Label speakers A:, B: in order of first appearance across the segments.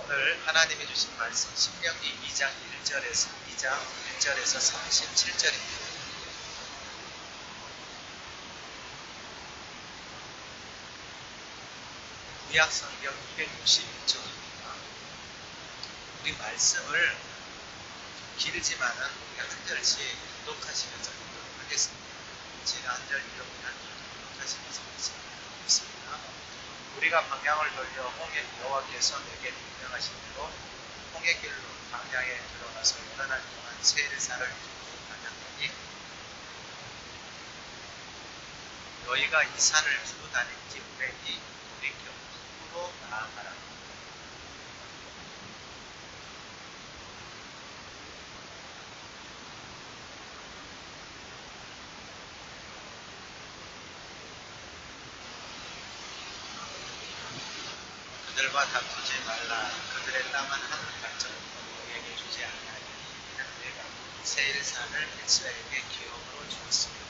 A: 오늘 하나님이 주신 말씀 신명기 2장 1절에서 37절입니다. 구약성경 261쪽입니다. 우리 말씀을 길지만은 우리가 한 절씩 교독하시면서 교독하겠습니다. 제가 한 절 읽으면 교독하시면서 말씀드리겠습니다. 우리가 방향을 돌려 여호와께서 내게 명령하신 대로 홍해길로 방향에 들어가서 여러 날 동안 세일산을 다녔더니 너희가 이 산을 두고 다닐지 후에니 돌이켜 북으로 나아가라. 그들과 다투지 말라. 그들의 땅은 하늘 발전으로 너희에게 주지 아니하니 이는 내가 세일산을 이스라엘에게 기업으로 주었습니다.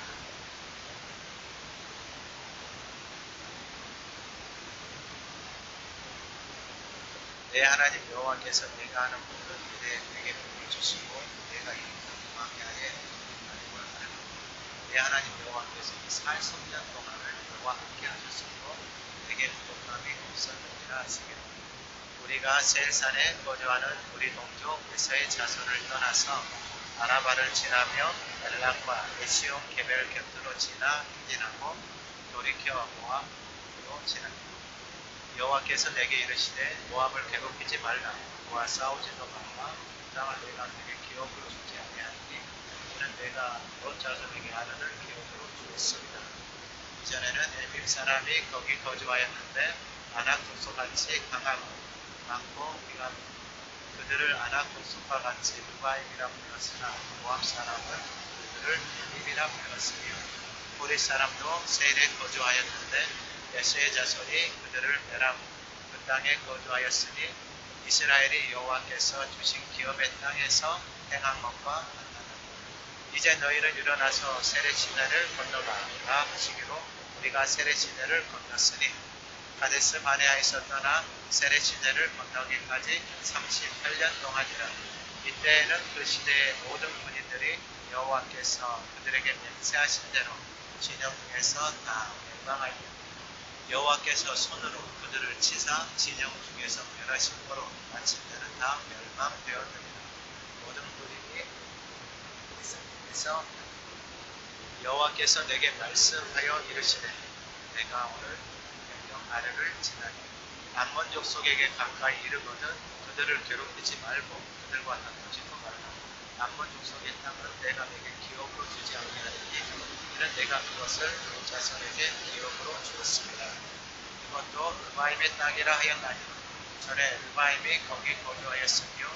A: 내 하나님 여호와께서 내가 하는 모든 일에 내게 복을 주시고 내가 이 광야에 하나님을 하는 내 하나님 여호와께서 40년 동안을 너와 함께 하셨으므로 내게 부족함이 없었느니라 하시기로 우리가 세일산에 거주하는 우리 동족 에서의 자손을 떠나서 아라바를 지나며 엘락과 에시온 게벨 곁으로 지나 행진하고 돌이켜 모압으로 지나니 여호와께서 내게 이르시되 모압을 괴롭히지 말라. 그와 싸우지도 말라. 그 땅을 내가 내게 기업으로 주지 아니하니 이는 내가 롯 자손에게 하늘을 기업으로 주었습니다. 이전에는 엘빔 사람이 거기 거주하였는데 아낙 족속같이 강하고 많고 비가 그들을 아낙 족속과 같이 르바임이라 불렀으나 모압 사람은 그들을 엘빔이라 불렀으며 호리 사람도 세일에 거주하였는데 에서의 자손이 그들을 멸하고 그 땅에 거주하였으니 이스라엘이 여호와께서 주신 기업의 땅에서 행한 것과 같나니 이제 너희는 일어나서 세레시내를 건너가라 하시기로 우리가 세레시내를 건넜으니 가데스 바네아에서 떠나 세레시내를 건너기까지 38년 동안이라. 이때에는 그 시대의 모든 군인들이 여호와께서 그들에게 맹세하신 대로 진영 중에서 다 멸망하였다. 여호와께서 손으로 그들을 치사 진영 중에서 멸하신 거로 마침내는 다 멸망되었느니라. 모든 군인이 그래서 여호와께서 내게 말씀하여 이르시되 내가 오늘 명령 아래를 지나니 암몬 족속에게 가까이 이르거든 그들을 괴롭히지 말고 그들과 다투지도 말라. 암몬 족속의 땅은 내가 내게 기업으로 주지 아니하리니 이는 내가 그것을 롯 자손에게 기업으로 주었습니다. 이것도 르바임의 땅이라 하였나니 전에 르바임이 거기 거주하였으며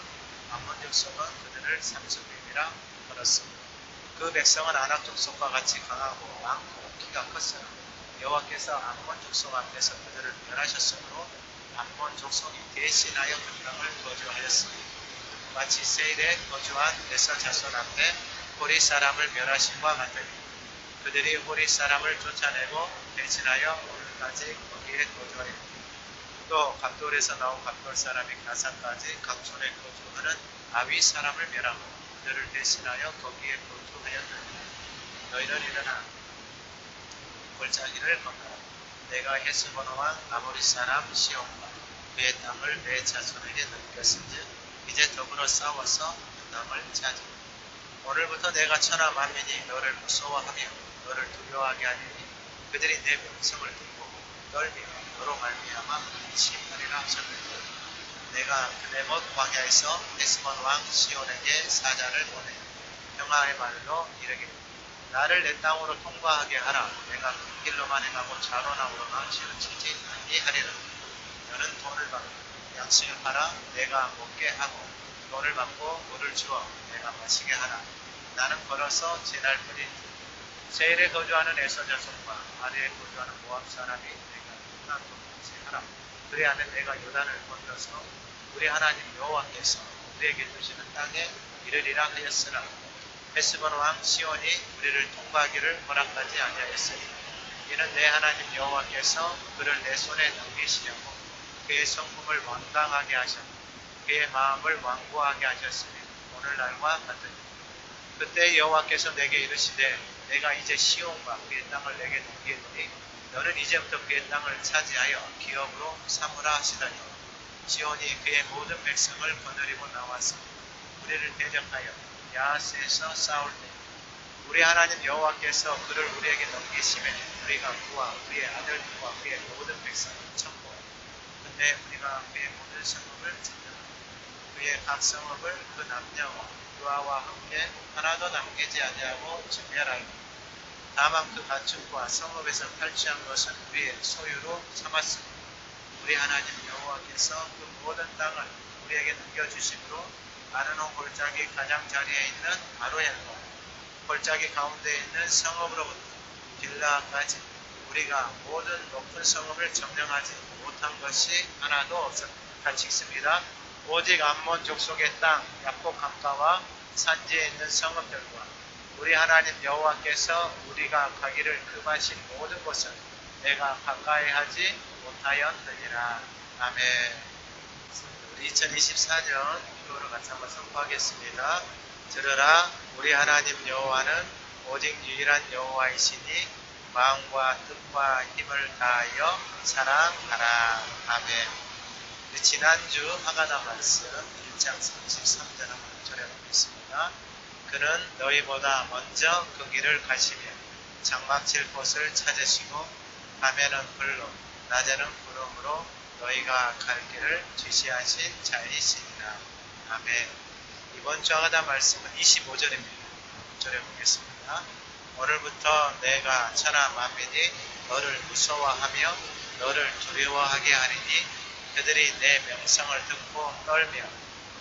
A: 암몬 족속은 그들을 삼수빔이라 불렀습니다. 그 백성은 아낙 족속과 같이 강하고 많고 키가 컸으나 여호와께서 암몬 족속 앞에서 그들을 멸하셨으므로 암몬 족속이 대신하여 그 땅을 거주하였으니 마치 세일에 거주한 에서 자손 앞에 호리 사람을 멸하심과 같으니 그들이 호리 사람을 쫓아내고 대신하여 오늘까지 거기에 거주하였고 또 갑돌에서 나온 갑돌 사람이 가산까지 각촌에 거주하는 아위 사람을 멸하고 그들을 대신하여 거기에 거주하였느니라. 너희는 일어나 골짜기를 건너라. 내가 헤스본 왕 아모리 사람 시온과 그의 땅을 내 자손에게 넘겼은즉 이제 더불어 싸워서 그 땅을 차지. 오늘부터 내가 천하 만민이 너를 무서워하며 너를 두려워하게 하리니 그들이 내 명성을 듣고 떨며 너로 말미암아 심판이라 하셨느니라. 내가 그네못 광야에서 헤스본 왕 시온에게 사자를 보내 평화의 말로 이르기를 나를 내 땅으로 통과하게 하라. 내가 큰 길로만 행하고 자로나무로만 지어치지 아니하리라. 너는 돈을 받고 양식을 하라. 내가 먹게 하고 돈을 받고 물을 주어 내가 마시게 하라. 나는 걸어서 지날 뿐이니 세일에 거주하는 에서 자손과 아르에 거주하는 모압 사람이 내가 끝난 동같이 하라. 그래 안에 내가 요단을 건너서 우리 하나님 여호와께서 우리에게 주시는 땅에 이르리라 하였으나 헤스본 왕 시온이 우리를 통과하기를 허락하지 아니하였으니 이는 내 하나님 여호와께서 그를 내 손에 넘기시려고 그의 성품을 원당하게 하셨고 그의 마음을 완고하게 하셨으니 오늘날과 같으니 그때 여호와께서 내게 이르시되 내가 이제 시온과 그의 땅을 내게 넘기노니 너는 이제부터 그의 땅을 차지하여 기업으로 삼으라 하시더니 시온이 그의 모든 백성을 거느리고 나와서 우리를 대적하여 야하스에서 싸울 때 우리 하나님 여호와께서 그를 우리에게 넘기시매 우리가 그와 그의 아들들과 그의 모든 백성을 쳤고 근데 우리가 그의 모든 성읍을 찾는다. 그의 각 성읍을 그 남녀와 유아와 함께 하나도 남기지 아니하고 진멸하여 다만 그 가축과 성읍에서 탈취한 것은 우리의 소유로 삼았으니 우리 하나님 여호와께서 그 모든 땅을 우리에게 넘겨주심으로 아르논 골짜기 가장자리에 있는 아로엘과 골짜기 가운데 있는 성읍으로부터 빌라까지 우리가 모든 높은 성읍을 점령하지 못한 것이 하나도 없었다. 같이 읽습니다. 오직 암몬 족속의 땅 야복 강가와 산지에 있는 성읍들과 우리 하나님 여호와께서 우리가 가기를 금하신 모든 곳은 내가 가까이 하지 못하였느니라. 아멘. 우리 2024년 기도를 같이 한번 선포하겠습니다. 들으라 우리 하나님 여호와는 오직 유일한 여호와이시니 마음과 뜻과 힘을 다하여 사랑하라. 아멘. 지난주 하가다 말씀 1장 33절 한번 전해보겠습니다. 그는 너희보다 먼저 그 길을 가시며 장막칠 곳을 찾으시고 밤에는 불로 낮에는 구름으로 너희가 갈 길을 지시하신 자이시니라. 아멘. 이번 주 하가다 말씀은 25절입니다. 전해보겠습니다. 오늘부터 내가 천하 만민이 너를 무서워하며 너를 두려워하게 하리니 그들이 내 명성을 듣고 떨며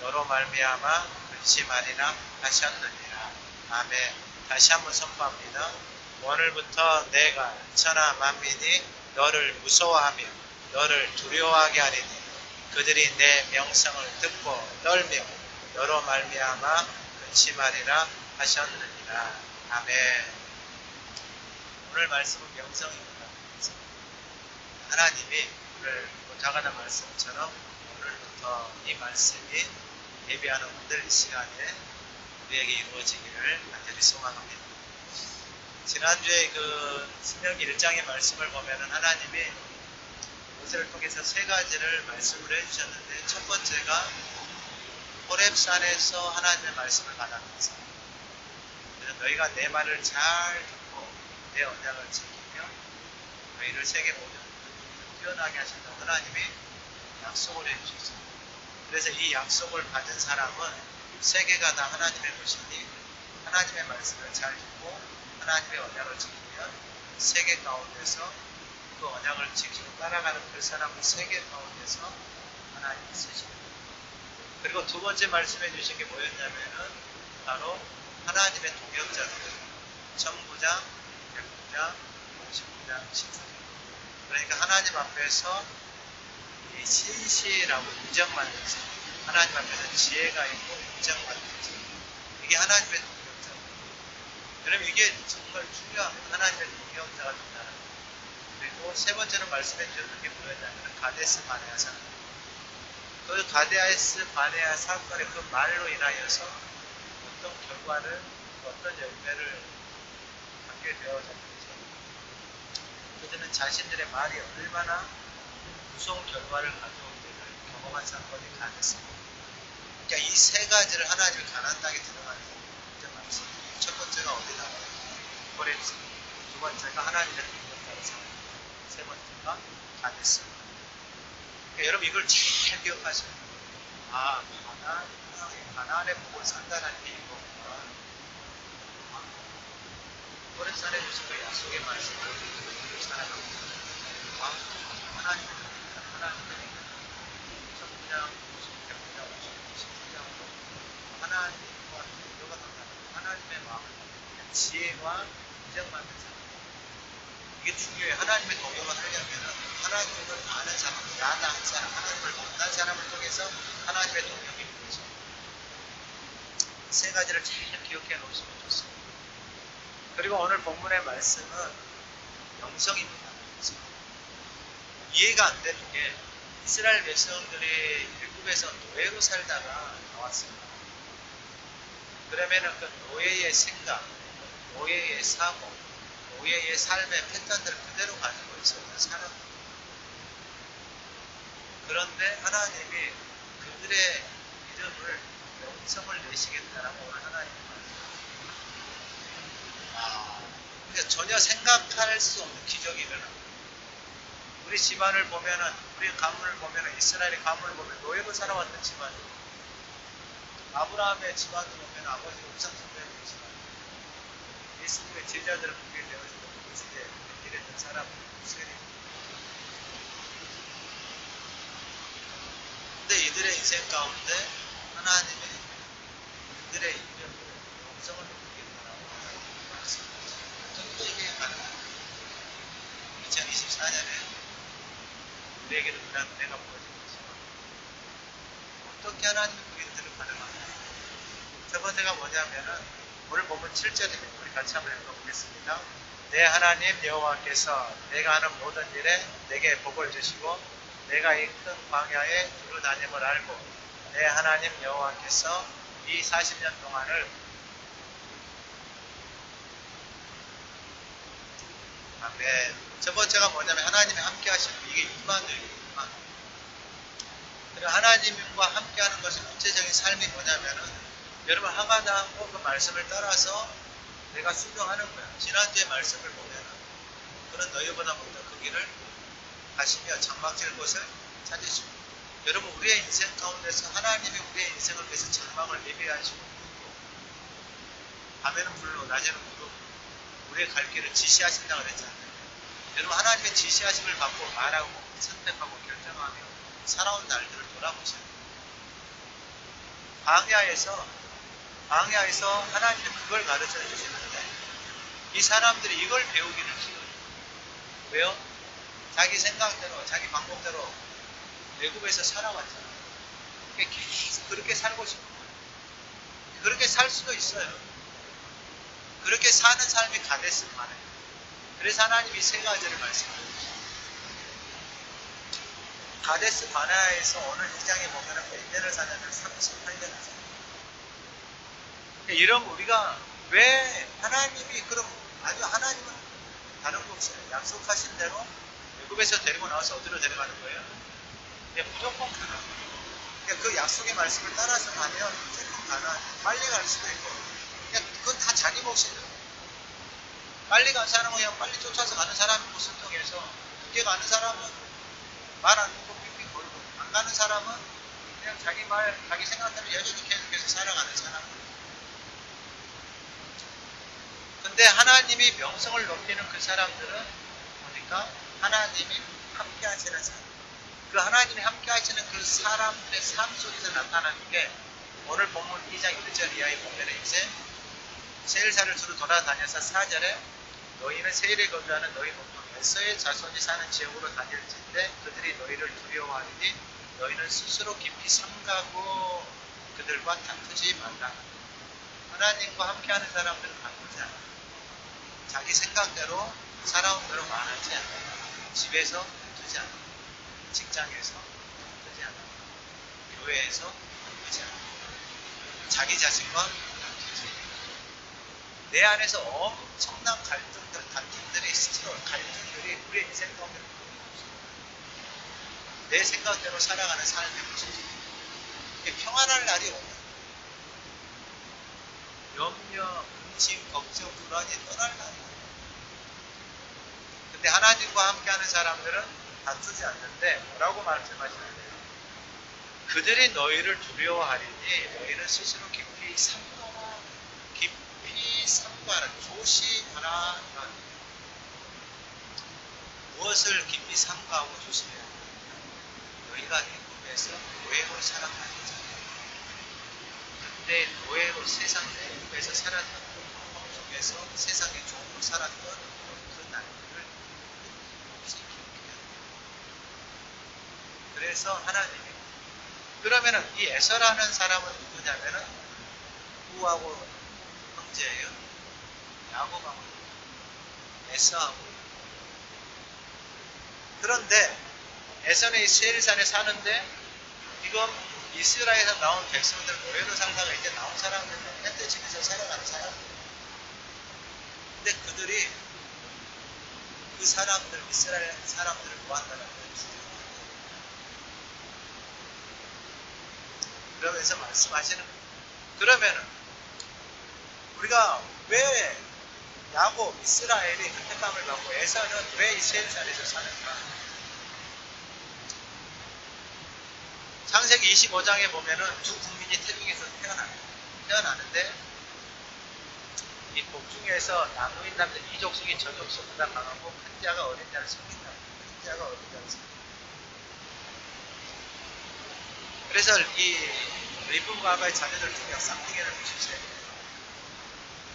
A: 너로 말미암아 근심하리라 하셨느니라. 아멘. 다시 한번 선포합니다. 오늘부터 내가 천하 만민이 너를 무서워하며 너를 두려워하게 하리니 그들이 내 명성을 듣고 떨며 너로 말미암아 근심하리라 하셨느니라. 아멘. 오늘 말씀은 명성입니다. 하나님이 오늘 하가다 말씀처럼 오늘부터 이 말씀이 예배하는 오늘 이 시간에 우리에게 이루어지기를 간절히 소망합니다. 지난주에 그 신명기 1장의 말씀을 보면은 하나님이 모세를 통해서 세 가지를 말씀을 해주셨는데 첫 번째가 호렙산에서 하나님의 말씀을 받았습니다. 그래서 너희가 내 말을 잘 듣고 내 언약을 지키며 너희를 세계 모든 뛰어나게 하신다고 하나님이 약속을 해주셨습니다. 그래서 이 약속을 받은 사람은 세계가 다 하나님의 것이니 하나님의 말씀을 잘 듣고 하나님의 언약을 지키면 세계 가운데서 그 언약을 지키고 따라가는 그 사람은 세계 가운데서 하나님이 쓰십니다. 그리고 두 번째 말씀해 주신 게 뭐였냐면은 바로 하나님의 동역자들 천부장, 백부장, 십부장, 십사장. 그러니까 하나님 앞에서 이 신실하고 인정받는 자, 하나님 앞에서 지혜가 있고 인정받는 자, 이게 하나님의 동역자입니다. 그럼 이게 정말 중요합니다. 하나님의 동역자가 된다는 것. 그리고 세 번째로 말씀해 주셨던 게 뭐였냐면 가데스 바네아 사건. 그 가데스 바네아 사건의 그 말로 인하여서 어떤 결과를, 어떤 열매를 갖게 되어졌는지, 그들은 자신들의 말이 얼마나 무서운 결과를 가져오기를 경험한 사건이 가데스입니다. 그러니까 이 세 가지를 하나님이 가나안 땅에 들어가는 첫 말씀. 첫 번째가 어디 나와요? 호렙산. 두 번째가 하나님의 동역자로 삼는. 세 번째가 가데스. 그러니까 여러분 이걸 잘 기억하셔야 돼요. 아, 가나안에 보고 산다는 게 이거구나. 호렙산에 주신 그 약속의 말씀을 살아갑니다. 아, 하나님의 천부장, 백부장, 십부장으로 하나님과 동료가 된다는 하나님의 마음을 지혜와 인정받는 사람. 이게 중요해요. 하나님의 동료가 되려면 하나님을 아는 사람, 야다한 사람, 하나님을 만난 사람을 통해서 하나님의 동력이 되죠. 세 가지를 잘 기억해 놓으시면 좋습니다. 그리고 오늘 본문의 말씀은 영성입니다. 이해가 안 되는 게 이스라엘 백성들이 일곱의 애굽에서 노예로 살다가 나왔습니다. 그러면은 그 노예의 생각, 노예의 사고, 노예의 삶의 패턴들을 그대로 가지고 있었던 사람. 그런데 하나님이 그들의 이름을 명성을 내시겠다라고 오늘 하나님이 말씀하십니다. 그러니까 전혀 생각할 수 없는 기적이 일어납니다. 우리 집안을 보면은, 우리 가문을 보면은, 이스라엘의 가문을 보면 노예로 살아왔던 집안이에요. 아브라함의 집안을 보면 아버지가 우상숭배했던 집안이에요. 예수님의 제자들을 보게 되어지고 그 시대에 일했던 사람은 이스라엘입니다. 근데 이들의 인생 가운데 하나님이 그들의 이름을 영성을 높이겠다라고 말씀하셨습니다. 어떻게 이게 가능합니까? 2024년에 우리에게도 그런 은혜가 부어진 것이고 어떻게 하나님이 그 일들을 가능합니까? 첫 번째가 뭐냐면은 오늘 보면 7절입니다. 우리 같이 한번 읽어보겠습니다. 내 하나님 여호와께서 내가 하는 모든 일에 내게 복을 주시고 내가 이 큰 광야에 두루 다님을 알고 내 하나님 여호와께서 이 40년 동안을 첫 번째가 뭐냐면 하나님이 함께 하시는 이게 임마누엘이에요. 그리고 하나님과 함께 하는 것의 구체적인 삶이 뭐냐면은 여러분 하마다하고 그 말씀을 따라서 내가 순종하는 거야. 지난주의 말씀을 보면은 그는 너희보다 먼저 그 길을 가시며 장막질 곳을 찾으시고 여러분 우리의 인생 가운데서 하나님이 우리의 인생을 위해서 장막을 예비하시고 밤에는 불로 낮에는 구름 우리의 갈 길을 지시하신다고 그랬잖아요. 여러분 하나님의 지시하심을 받고 말하고 선택하고 결정하며 살아온 날들을 돌아보셔야 돼요. 광야에서 하나님이 그걸 가르쳐 주시는데 이 사람들이 이걸 배우기를 싫어요. 왜요? 자기 생각대로 자기 방법대로 애굽에서 살아왔잖아요. 계속 그렇게 살고 싶은 거예요. 그렇게 살 수도 있어요. 그렇게 사는 삶이 가데스 바네아예요. 그래서 하나님이 세 가지를 말씀하셨어요. 가데스 바네아에서 오늘 이 장에 보면 몇 년을 사냐면 38년을 사요. 이런 우리가 왜 하나님이 그럼 아주 하나님은 다른 거 없어요. 약속하신 대로 애굽에서 데리고 나와서 어디로 데려가는 거예요? 무조건 가나. 그 약속의 말씀을 따라서 가면 무조건 가나. 빨리 갈 수도 있고. 그건 다 자기 몫이죠. 빨리 간 사람은 그냥 빨리 쫓아서 가는 사람이고 순종해서 늦게 가는 사람은 말 안 듣고 빙빙 돌고 안 가는 사람은 그냥 자기 말, 자기 생각대로 여전히 계속해서 살아가는 사람. 근데 하나님이 명성을 높이는 그 사람들은 보니까 하나님이 함께 하시는 사람. 그 하나님이 함께 하시는 그 사람들의 삶 속에서 나타나는 게 오늘 본문 2장 1절 이하의 보면은 이제 세일사를 두루 돌아다녀서 4절에 너희는 세일에 거주하는 너희 보통 에서의 자손이 사는 지역으로 다닐진데 그들이 너희를 두려워하니 너희는 스스로 깊이 삼가고 그들과 다투지 말라. 하나님과 함께하는 사람들은 다투지 않아. 자기 생각대로 살아온 대로 말하지 않아. 집에서 다투지 않아. 직장에서 다투지 않아. 교회에서 다투지 않아. 자기 자신과 다투지 않아. 내 안에서 엄청난 갈등들, 다툼들이 갈등들이 우리의 인생 가운데 내 생각대로 살아가는 삶의 모습이 평안할 날이 오면 염려, 근심, 걱정, 불안이 떠날 날이에요. 근데 하나님과 함께하는 사람들은 다투지 않는데 뭐라고 말씀하시는데요? 그들이 너희를 두려워하리니 너희는 스스로 깊이 삼가라. 조심하라. 무엇을 깊이 삼가하고 조심해야 돼요? 너희가 애굽에서 노예로 살아가는 자예요. 그때 노예로 세상 애굽에서 살았던 그 속에서 세상의 종으로 살았던 그 날들을 없이 기억해야 돼요. 그래서 하나님이 그러면은 이 에서라는 사람은 누구냐면은 누구하고 형제예요? 야곱하고 에서하고. 그런데 에서는 이 세일산에 사는데 지금 이스라엘에서 나온 백성들 노예로 살다가 이제 나온 사람들은 현대층에서 살아가는 사람. 근데 그들이 그 사람들, 이스라엘 사람들을 구한다는 걸 두려워해요. 그러면서 말씀하시는 거예요. 그러면은 우리가 왜 야곱, 이스라엘이 그 택함을 받고 에서는 왜 이스라엘 산에서 사는가? 창세기 25장에 보면은 두 국민이 태중에서 태어나는데 이 복중에서 나누인 남자 이 족속이 저 족속보다 강하고 큰 자가 어린 자를 섬긴다. 큰 자가 어린 자를 섬긴다. 그래서 이 리브과 아바의 자녀들 중에 쌍둥이를 주셨어요.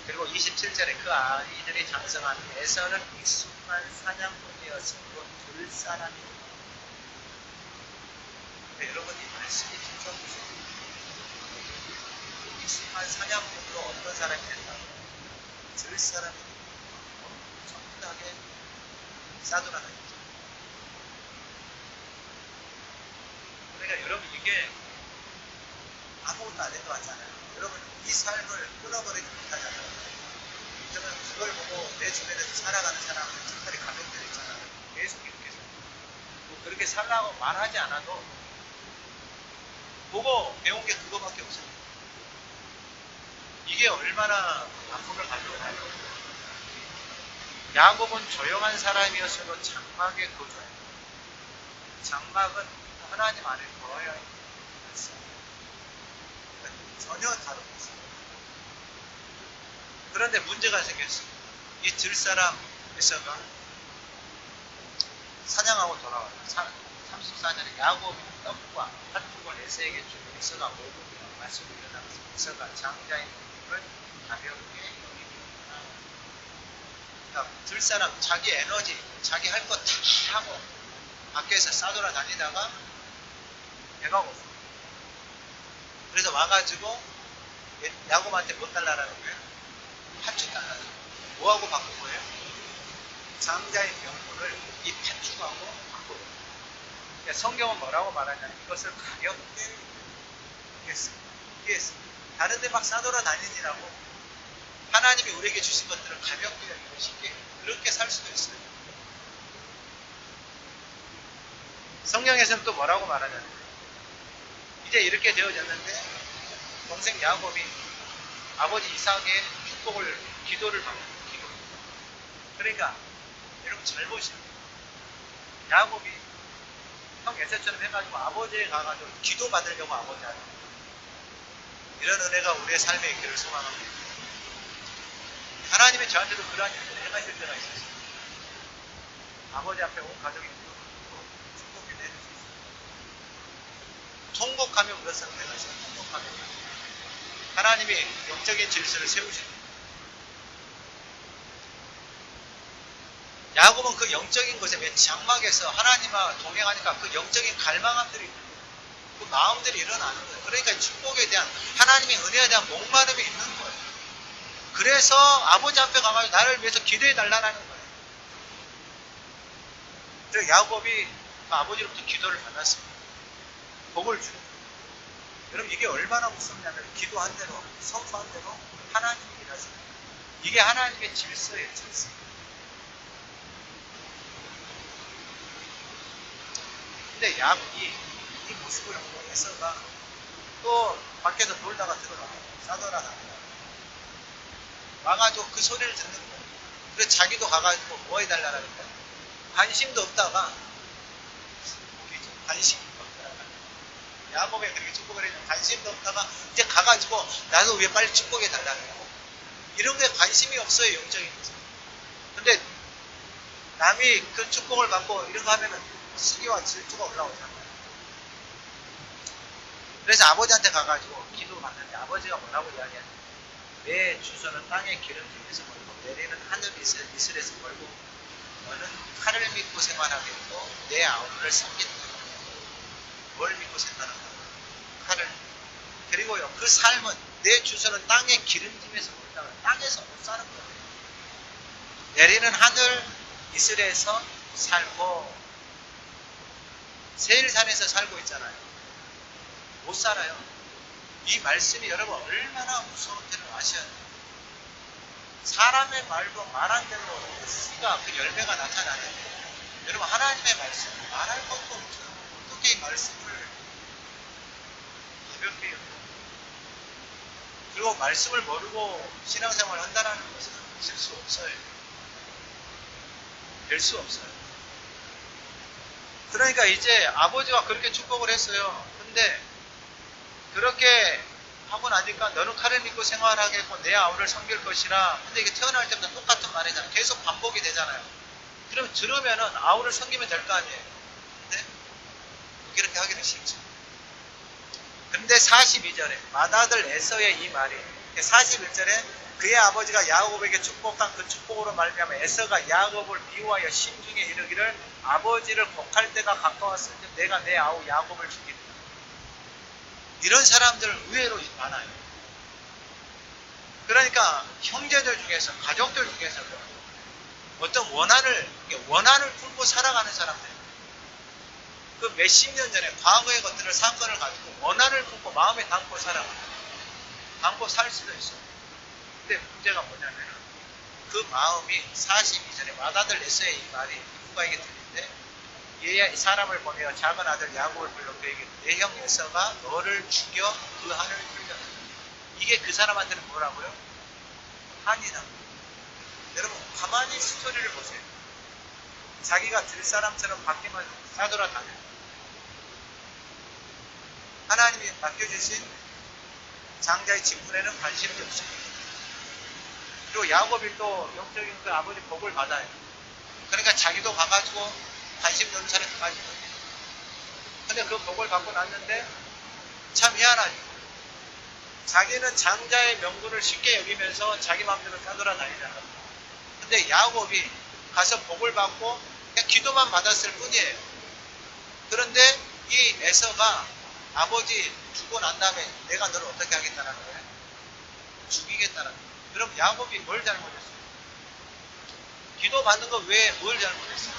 A: 그리고 27절에 그 아이들이 장성한 에서는 익숙한 사냥꾼이었으므로 들 사람이다. 여러분 이 말씀이 진짜 무서워요. 익숙한 사냥꾼으로 어떤 사람이 된다? 들 사람이 엄청나게 싸돌아다니죠. 그러니까 여러분 이게 아무것도 안 해도 하잖아요. 여러분 이 삶을 끊어버리지 못하잖아요. 그러면 그걸 보고 내 주변에서 살아가는 사람은 특별히 가볍게 있잖아요. 계속 이렇게 뭐 그렇게 살라고 말하지 않아도 보고 배운 게 그거밖에 없어요. 이게 얼마나 아픔을 가져오나요? 야곱은 조용한 사람이었어도 장막에 거주해요. 장막은 하나님 안에 거해야 했어요. 전혀 다른 모습. 그런데 문제가 생겼어요. 이 들사람 에서가 사냥하고 돌아와요. 34절에 야곱이 떡과 팥죽을 에서에게 주고 에서가 오금이라고 말씀을 일어나면서 에서가 장자인 몸을 가볍게 여기니라. 그러니까 들사람 자기 에너지, 자기 할 거 다 하고 밖에서 싸돌아다니다가 배가 고파. 그래서 와가지고 야곱한테 못 달라라는 거예요. 팥죽 달라는 거예요. 뭐하고 바꾼 거예요? 장자의 명분을 이 팥죽하고 바꿔요. 그러니까 성경은 뭐라고 말하냐면 이것을 가볍게 이해했습니다. 다른데 막 싸돌아다니느라고 하나님이 우리에게 주신 것들을 가볍게 여기고 쉽게 그렇게 살 수도 있어요. 성경에서는 또 뭐라고 말하냐면 이제 이렇게 되어졌는데 동생 야곱이 아버지 이삭의 축복을 기도를 받는 기도. 그러니까 여러분 잘 보시면 야곱이 형 에서처럼 해가지고 아버지에 가가지고 기도 받으려고 아버지한테 이런 은혜가 우리의 삶에 있기를 소망합니다. 하나님이 저한테도 그러한 일을 행하실 때가 있었어요. 아버지 앞에 온 가족이 축복이 내줄 수 있어요. 통곡하며 그렇습니다. 통곡하며 하나님이 영적인 질서를 세우십니다. 야곱은 그 영적인 것에 맨 장막에서 하나님과 동행하니까 그 영적인 갈망함들이 그 마음들이 일어나는 거예요. 그러니까 축복에 대한 하나님의 은혜에 대한 목마름이 있는 거예요. 그래서 아버지 앞에 가가지고 나를 위해서 기도해 달라는 거예요. 그래서 야곱이 아버지로부터 기도를 받았습니다. 복을 주는 거예요. 여러분 이게 얼마나 무섭냐면 기도한 대로 성수한 대로 하나님이 일하십니다. 이게 하나님의 질서예요. 질서. 근데 야곱이 이 모습을 보고 에서가 또 밖에서 놀다가 들어가요. 싸돌아다니다가 와가지고 그 소리를 듣는 거예요. 그래서 자기도 가가지고 뭐 해달라는 거예요. 관심도 없다가 관심이 없다가 야곱에 그렇게 축복을 해주면 관심도 없다가 이제 가가지고 나도 왜 빨리 축복해 달라는 거예요. 이런 게 관심이 없어요. 영적인 것은. 근데 남이 그 축복을 받고 이런 거 하면은 시기와 질투가 올라오잖아요. 그래서 아버지한테 가가지고 기도 받는데 아버지가 뭐라고 이야기하냐. 내 주소는 땅의 기름짐에서 멀고 내리는 하늘 이슬에서 멀고 너는 칼을 믿고 생활하겠고 내 아우를 섬긴다. 뭘 믿고 생활한다? 칼을. 그리고요 그 삶은 내 주소는 땅의 기름짐에서 멀다. 땅에서 못 사는 거예요. 내리는 하늘 이슬에서 살고 세일산에서 살고 있잖아요. 못 살아요. 이 말씀이 여러분 얼마나 무서운지를 아셔야 돼요. 사람의 말도 말한 대로 씨가 그 열매가 나타나는 여러분 하나님의 말씀 말할 것도 없어요. 어떻게 이 말씀을 가볍게 여겨요. 그리고 말씀을 모르고 신앙생활을 한다는 것은 있을 수 없어요. 될 수 없어요. 그러니까 이제 아버지가 그렇게 축복을 했어요. 근데 그렇게 하고 나니까 너는 칼을 믿고 생활하겠고 내 아우를 섬길 것이라. 근데 이게 태어날 때마다 똑같은 말이잖아요. 계속 반복이 되잖아요. 그럼 들으면은 아우를 섬기면 될 거 아니에요. 근데 그렇게 하기는 싫죠. 근데 42절에 맏아들 에서의 이 말이 41절에 그의 아버지가 야곱에게 축복한 그 축복으로 말미암아 에서가 야곱을 미워하여 심중에 이르기를 아버지를 곡할 때가 가까웠을 때 내가 내 아우 야곱을 죽이리라. 이런 사람들 의외로 많아요. 그러니까 형제들 중에서 가족들 중에서 어떤 원한을 품고 살아가는 사람들 그 몇십 년 전에 과거의 것들을 사건을 가지고 원한을 품고 마음에 담고 담고 살 수도 있어요. 근데 문제가 뭐냐면 그 마음이 42절에 맏아들 에서의 이 말이 누가에게 들리는데 얘 사람을 보내어 작은 아들 야곱을 불러 그에게 내 형 에서가 너를 죽여 그 한을 풀렸다. 이게 그 사람한테는 뭐라고요? 한이다. 여러분 가만히 스토리를 보세요. 자기가 들 사람처럼 바뀌면 싸돌아다녀요. 하나님이 맡겨주신 장자의 직분에는 관심이 없습니다. 그리고 야곱이 또 영적인 그 아버지 복을 받아요. 그러니까 자기도 가가지고 관심 없는 사람이 가지고. 근데 그 복을 받고 났는데 참 희한하죠. 자기는 장자의 명분을 쉽게 여기면서 자기 마음대로 싸돌아다니잖아. 근데 야곱이 가서 복을 받고 그냥 기도만 받았을 뿐이에요. 그런데 이 에서가 아버지 죽고 난 다음에 내가 너를 어떻게 하겠다는 거예요? 죽이겠다는 거예요. 그럼 야곱이 뭘 잘못했어요? 기도 받는 거 외에 뭘 잘못했어요?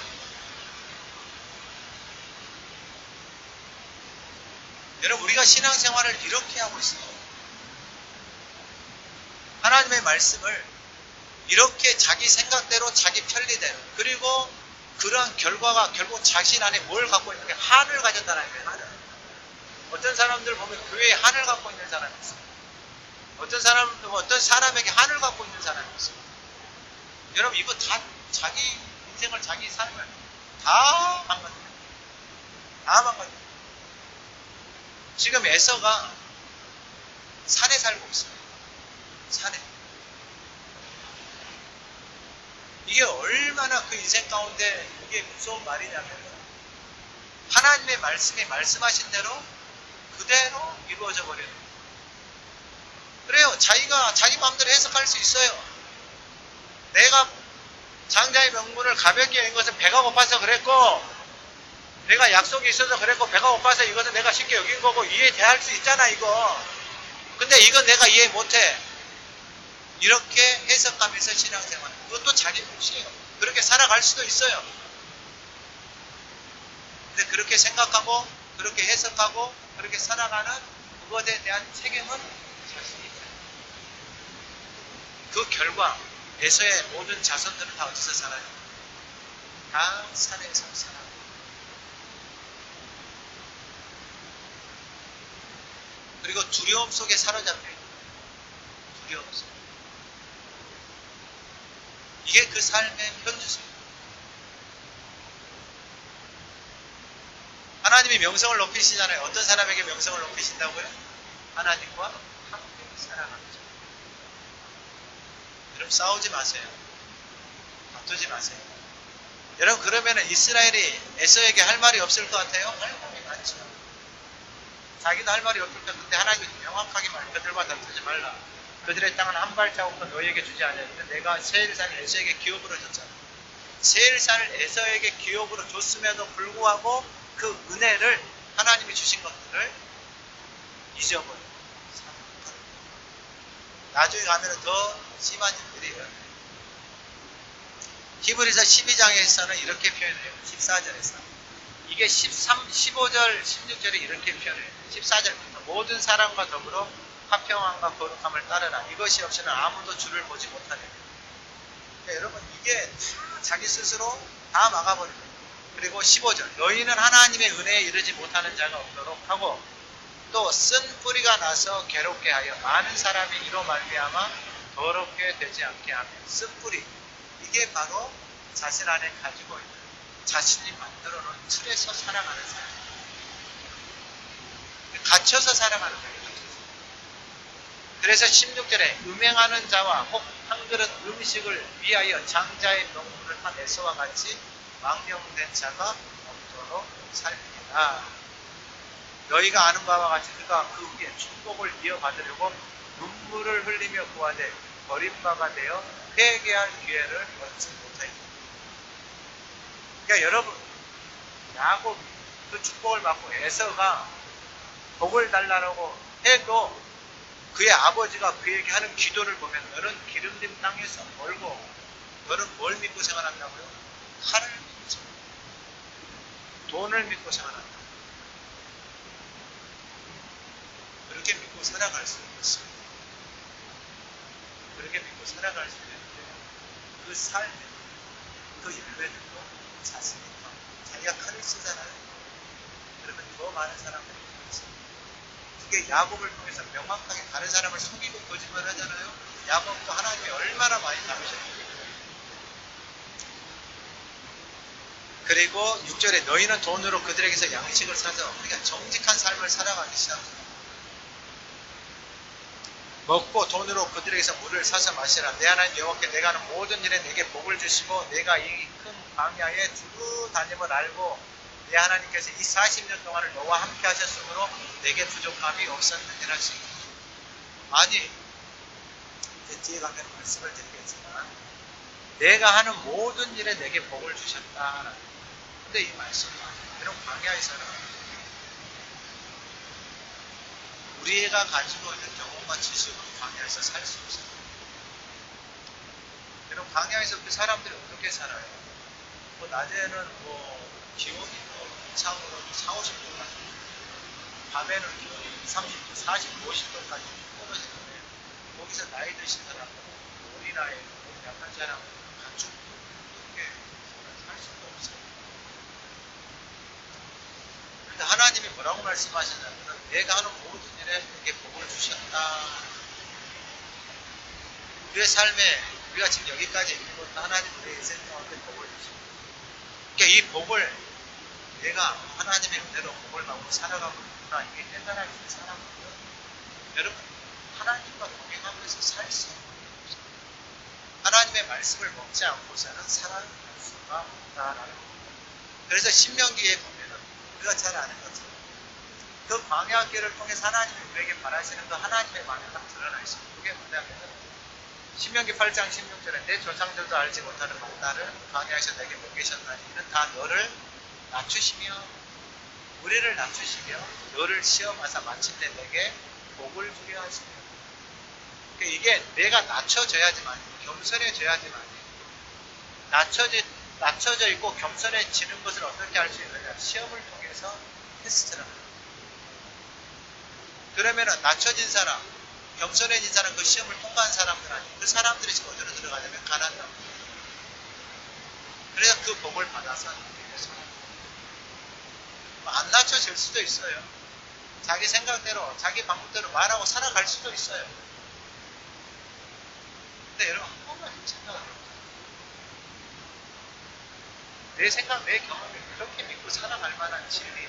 A: 여러분 우리가 신앙생활을 이렇게 하고 있어요. 하나님의 말씀을 이렇게 자기 생각대로 자기 편리대로 그리고 그러한 결과가 결국 자신 안에 뭘 갖고 있는 게 한을 가졌다는 거예요. 한을. 어떤 사람들 보면 교회에 한을 갖고 있는 사람이 있어요. 어떤 사람에게 한을 갖고 있는 사람이 있어요. 여러분 이거 다 자기 인생을 자기 삶을 다 망가져요. 다 망가져요. 지금 에서가 산에 살고 있어요. 산에. 이게 얼마나 그 인생 가운데 이게 무서운 말이냐면 하나님의 말씀이 말씀하신 대로 그대로 이루어져 버려요. 그래요. 자기가 자기 마음대로 해석할 수 있어요. 내가 장자의 명분을 가볍게 여긴 것은 배가 고파서 그랬고 내가 약속이 있어서 그랬고 배가 고파서 이것은 내가 쉽게 여긴 거고 이해할 수 있잖아 이거. 근데 이건 내가 이해 못해. 이렇게 해석하면서 신앙생활. 그것도 자기 몫이에요. 그렇게 살아갈 수도 있어요. 근데 그렇게 생각하고 그렇게 해석하고 그렇게 살아가는 그것에 대한 책임은 자신이 있어요. 그 결과 에서의 모든 자손들은 다 어디서 살아요? 다 산에서 살아요. 그리고 두려움 속에 사로잡혀요. 두려움 속에. 이게 그 삶의 현주소입니다. 하나님이 명성을 높이시잖아요. 어떤 사람에게 명성을 높이신다고요? 하나님과 함께 살아가죠. 여러분 싸우지 마세요. 다투지 마세요. 여러분 그러면 이스라엘이 에서에게 할 말이 없을 것 같아요? 할 말이 많죠. 자기도 할 말이 없을 것 같은데 하나님이 명확하게 말 그들과 다투지 말라. 그들의 땅은 한 발자국도 너희에게 주지 않았는데 내가 세일산을 에서에게 기업으로 줬잖아. 세일산을 에서에게 기업으로 줬음에도 불구하고 그 은혜를 하나님이 주신 것들을 잊어버려. 나중에 가면 더 심한 일들이에요. 히브리서 12장에서는 이렇게 표현해요. 14절에서. 이게 15절, 16절에 이렇게 표현해요. 14절부터. 모든 사람과 더불어 화평함과 거룩함을 따르라. 이것이 없이는 아무도 주를 보지 못하리라. 그러니까 여러분 이게 자기 스스로 다 막아버립니다. 그리고 15절 너희는 하나님의 은혜에 이르지 못하는 자가 없도록 하고 또 쓴 뿌리가 나서 괴롭게 하여 많은 사람이 이로 말미암아 더럽게 되지 않게 하며. 쓴 뿌리, 이게 바로 자신 안에 가지고 있는 자신이 만들어 놓은 틀에서 살아가는 사람, 갇혀서 살아가는 거예요. 그래서 16절에 음행하는 자와 혹 한 그릇 음식을 위하여 장자의 명분을 한 에서와 같이 망령된 자가 없도록 살피라. 너희가 아는 바와 같이 그가 그 위에 축복을 이어받으려고 눈물을 흘리며 구하되 버림바가 되어 회개할 기회를 얻지 못하였다. 그러니까 여러분, 야곱이 그 축복을 받고 에서가 복을 달라고 해도 그의 아버지가 그에게 하는 기도를 보면 너는 기름진 땅에서 멀고 너는 뭘 믿고 생활한다고요? 칼을 믿고 생활한다. 돈을 믿고 생활한다. 그렇게 믿고 살아갈 수 있어요. 그렇게 믿고 살아갈 수 있는데 그 삶, 그 열매들도 자신있다. 자기가 칼을 쓰잖아요. 그러면 더 많은 사람들이 있어요. 그게 야곱을 통해서 명확하게 다른 사람을 속이고 거짓말 하잖아요. 야곱도 하나님이 얼마나 많이 다루셨는지. 그리고 6절에 너희는 돈으로 그들에게서 양식을 사서 그러니까 정직한 삶을 살아가기 시작합니다. 먹고 돈으로 그들에게서 물을 사서 마시라. 내 하나님 여호와께 내가 하는 모든 일에 내게 복을 주시고 내가 이 큰 광야에 두루 다님을 알고 내 하나님께서 이 40년 동안을 너와 함께 하셨으므로 내게 부족함이 없었느니라 하시니. 아니 이제 뒤에 가면 말씀을 드리겠지만 내가 하는 모든 일에 내게 복을 주셨다. 근데 이 말씀은 이런 광야에서는 우리가 가지고 있는 경험과 지식으로 광야에서 살 수 없어요. 그럼 광야에서 그 사람들이 어떻게 살아요? 뭐 낮에는 기온이 이상으로 4, 50도 까지, 밤에는 기온이 30도, 40, 50도까지 떨어지는데 거기서 나이 드신 사람들, 어린아이, 약한 사람, 가축 그렇게 살 수가 없어요. 그런데 하나님이 뭐라고 말씀하셨냐면 내가 하는 모든 일에 내게 복을 주셨다. 우리의 삶에 우리가 지금 여기까지 있는 것도 하나님 우리의 인생 가운데 복을 주십니다. 그러니까 이 복을 내가 하나님의 은혜로 복을 받고 살아가고 있구나. 이게 깨달아야 되는 사람이고요. 여러분, 하나님과 동행하면서 살 수 없어요. 하나님의 말씀을 먹지 않고서는 살아갈 수가 없다라는 겁니다. 그래서 신명기에 보면은 우리가 잘 아는 것처럼 그 광야길을 통해서 하나님이 우리에게 바라시는 그 하나님의 마음이 딱 드러나 있습니다. 그게 뭐냐면은 신명기 8장 16절에 내 조상들도 알지 못하는 망나를 광야에서 내게 먹이셨나니 이는 다 너를 낮추시며 우리를 낮추시며 너를 시험하사 마침내 내게 복을 주려 하시며. 그러니까 이게 내가 낮춰져야지만 겸손해져야지만 낮춰져 있고 겸손해지는 것을 어떻게 할 수 있느냐? 시험을 통해서 테스트를 합니다. 그러면은 낮춰진 사람, 겸손해진 사람, 그 시험을 통과한 사람들 아니에요. 그 사람들이 지금 어디로 들어가냐면 가나안 땅. 그래서 그 복을 받아서 안 낮춰질 수도 있어요. 자기 생각대로, 자기 방법대로 말하고 살아갈 수도 있어요. 근데 여러분 한 번만 생각을 해보세요. 내 생각, 내 경험이 그렇게 믿고 살아갈 만한 진리,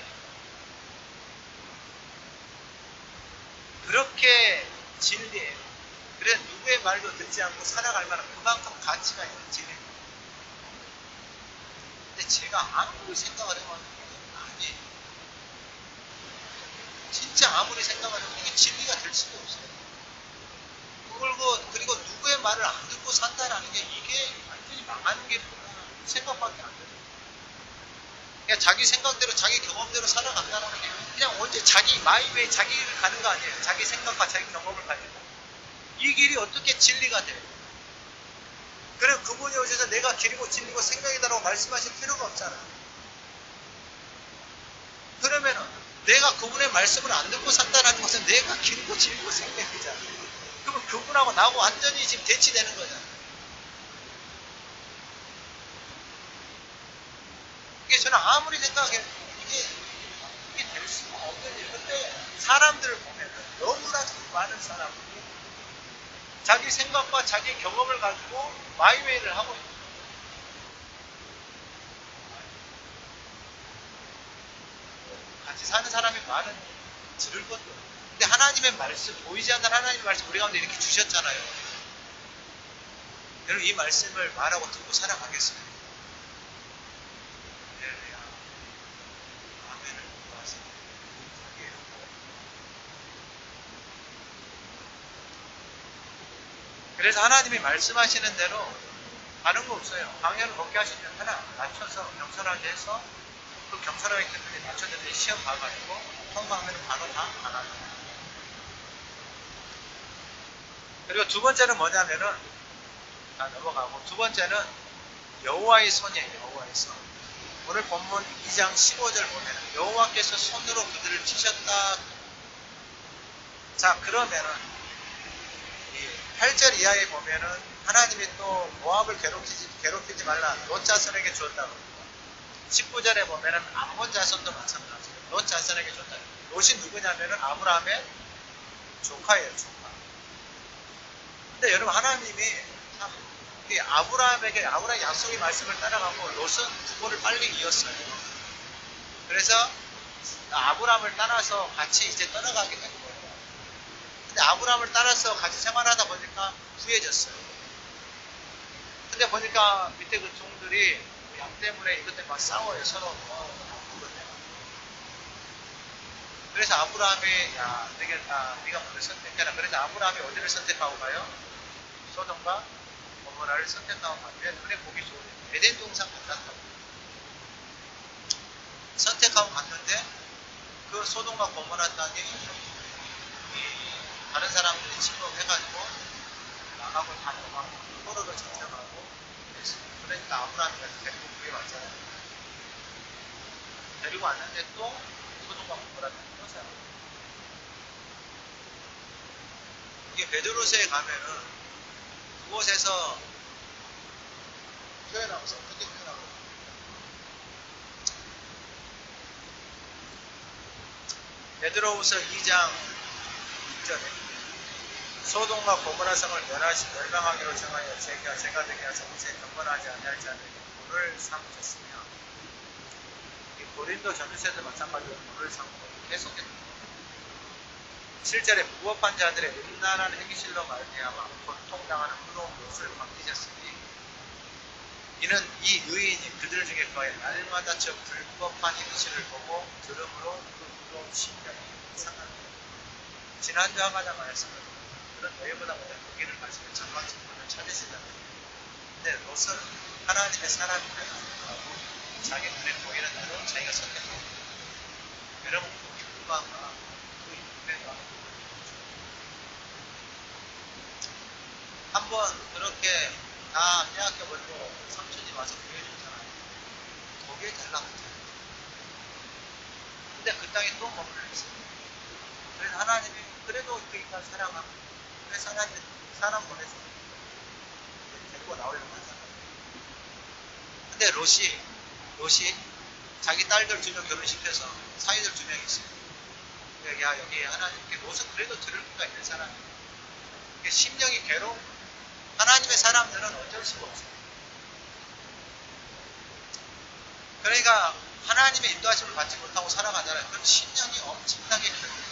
A: 그렇게 진리예요. 그래 누구의 말도 듣지 않고 살아갈 만한 그만큼 가치가 있는 진리입니다. 근데 제가 아무리 생각을 해봤는데 아니에요. 진짜 아무리 생각을 해도 이게 진리가 될 수가 없어요. 그리고 누구의 말을 안 듣고 산다라는 게 이게 완전히 망하는 게 뭐야 생각밖에 안 돼요. 그냥 자기 생각대로 자기 경험대로 살아간다는 게 그냥 언제 자기 마이웨이 자기 길을 가는 거 아니에요. 자기 생각과 자기 경험을 가지고 이 길이 어떻게 진리가 돼요? 그래 그분이 오셔서 내가 길이고 진리고 생각이다라고 말씀하실 필요가 없잖아요. 그러면은 내가 그분의 말씀을 안 듣고 산다는 것은 내가 길고 질고 생명이잖아. 그럼 그분하고 나하고 완전히 지금 대치되는 거잖아. 이게 저는 아무리 생각해도 이게 될 수가 없는 일. 근데 사람들을 보면 너무나 많은 사람들이 자기 생각과 자기 경험을 가지고 마이웨이를 하고 있는 거예요. 같이 사는 사람의 말은 들을 것도 없고. 근데 하나님의 말씀, 보이지 않는 하나님의 말씀 우리 가운데 이렇게 주셨잖아요. 여러분 이 말씀을 말하고 듣고 살아가겠어요. 할렐루야. 아멘을 듣고 하세요. 그래서 하나님이 말씀하시는 대로 다른 거 없어요. 강연을 걷게 하시면 하나 낮춰서 겸손하게 해서 그 겸손하게 했더니 낮췄는데 시험 봐가지고 통과하면 바로 다 나가요. 그리고 두 번째는 뭐냐면은 다 넘어가고 두 번째는 여호와의 손이에요. 여호와의 손. 오늘 본문 2장 15절 보면 여호와께서 손으로 그들을 치셨다. 자 그러면은 이 8절 이하에 보면은 하나님이 또 모압을 괴롭히지 말라 롯 자손에게 주었다고. 19절에 보면은 암몬 자손도 마찬가지예요. 롯 자손에게 줬다. 롯이 누구냐면은 아브라함의 조카예요. 조카. 근데 여러분 하나님이 참 아브라함에게 아브라함의 약속의 말씀을 따라가고 롯은 부모를 빨리 이었어요. 그래서 아브라함을 따라서 같이 이제 떠나가게 된 거예요. 근데 아브라함을 따라서 같이 생활하다 보니까 부해졌어요. 근데 보니까 밑에 그 종들이 양 때문에 이것 때문에 막 싸워요. 서로. 그래서 아브라함이 야 되겠다. 네가 먼저 선택해라. 그래서 아브라함이 어디를 선택하고 가요? 소돔과 고모라를 선택하고 가면 눈에 보기 좋은 에덴 동산 같았다고. 선택하고 갔는데 그 소돔과 고모라 땅에 다른 사람들이 침범해가지고 나가고 다녀가고 서로를 잡혀가고 그랬습니다. 그러니까 아브라함이 데리고 구해 왔잖아요. 데리고 왔는데 또 소돔과 고모라 땅에 또 살아요. 이게 베드로서에 가면은 그곳에서 표현하면서 어떻게 표현하고 베드로후서 2장 6절에 소돔과 고모라 성을 멸망하기로 정하여 제가 되게 하사 이제 경건하지 아니할 자들에게 돌을 삼으셨으며 이 고린도 전후세도 마찬가지로 돌을 삼고 계속했다. 7절에 무법한 자들의 음란한 행실로 말미암아 고통당하는 무거운 롯을 맡기셨으니 이는 이 의인이 그들 중에 거의 날마다 저 불법한 행실을 보고 들음으로 그 무거운 심령이 상합니다. 지난주와 같은 말씀은 그런 너희보다 먼저 거기를 가시면 장막집권을 찾으시다는 거예요. 근데 롯은 하나님의 사람임을 생각하고 자기 눈에 보이는 대로 자기가 선택합니다. 여러분 그 불법과 그 인내가 한번 그렇게 다 빼앗겨버리고 삼촌이 와서 구해줬잖아요. 거기에 달라붙어요. 근데 그 땅에 또 머물러 있어요. 그래서 하나님이 그래도 그 인간 사랑하고 그래서 하나님이 사람 보내서 데리고 나오려고 하잖아요. 근데 롯이 자기 딸들 2명 결혼시켜서 사이들 2명 있어요. 야 여기 하나님께 롯은 그래도 들을 수가 있는 사람이에요. 심령이 괴로운 하나님의 사람들은 어쩔 수가 없어요. 그러니까 하나님의 인도하심을 받지 못하고 살아가잖아요. 그럼 심령이 엄청나게 괴로워요.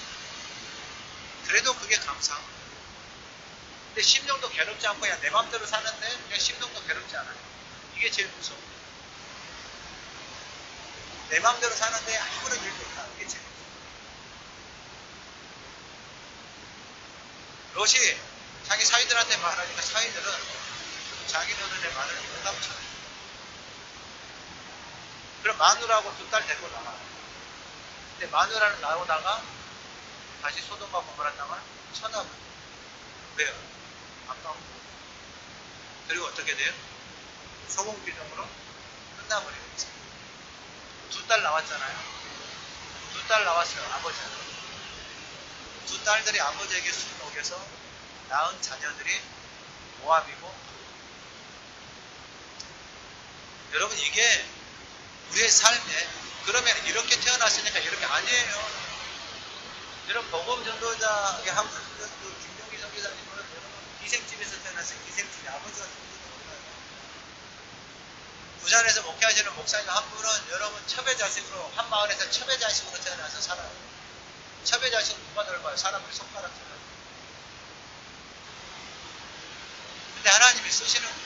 A: 그래도 그게 감사한 거예요. 근데 심령도 괴롭지 않고 야 내 마음대로 사는데 그냥 심령도 괴롭지 않아요. 이게 제일 무서워요. 내 마음대로 사는데 아무런 일도 없다. 이게 제일 무서워요. 롯이 자기 사위들한테 말하니까 사위들은 자기 며느리의 말을 못담쳐요. 그럼 마누라하고 2딸 데리고 나가요. 근데 마누라는 나오다가 다시 소돔과 고모라 땅을 쳐다봐요. 왜요? 아까워. 그리고 어떻게 돼요? 소금기둥으로 끝나버리겠지. 2딸 나왔잖아요. 두 딸 나왔어요. 아버지한테. 두 딸들이 아버지에게 술 먹여서 낳은 자녀들이 모압이고, 여러분 이게 우리의 삶에, 그러면 이렇게 태어났으니까 이렇게 아니에요. 여러분 복음 전도자의 한 김용기 선교사님은 여러분 기생집에서 태어났어요. 기생집이 아버지가 누군지도 몰라요. 부산에서 목회하시는 목사님 한 분은 여러분 첩외자식으로, 한 마을에서 첩외자식으로 태어나서 살아요. 첩외자식 누가 넓어요? 사람들 손가락 들어요. 근데 하나님이 쓰시는 거예요.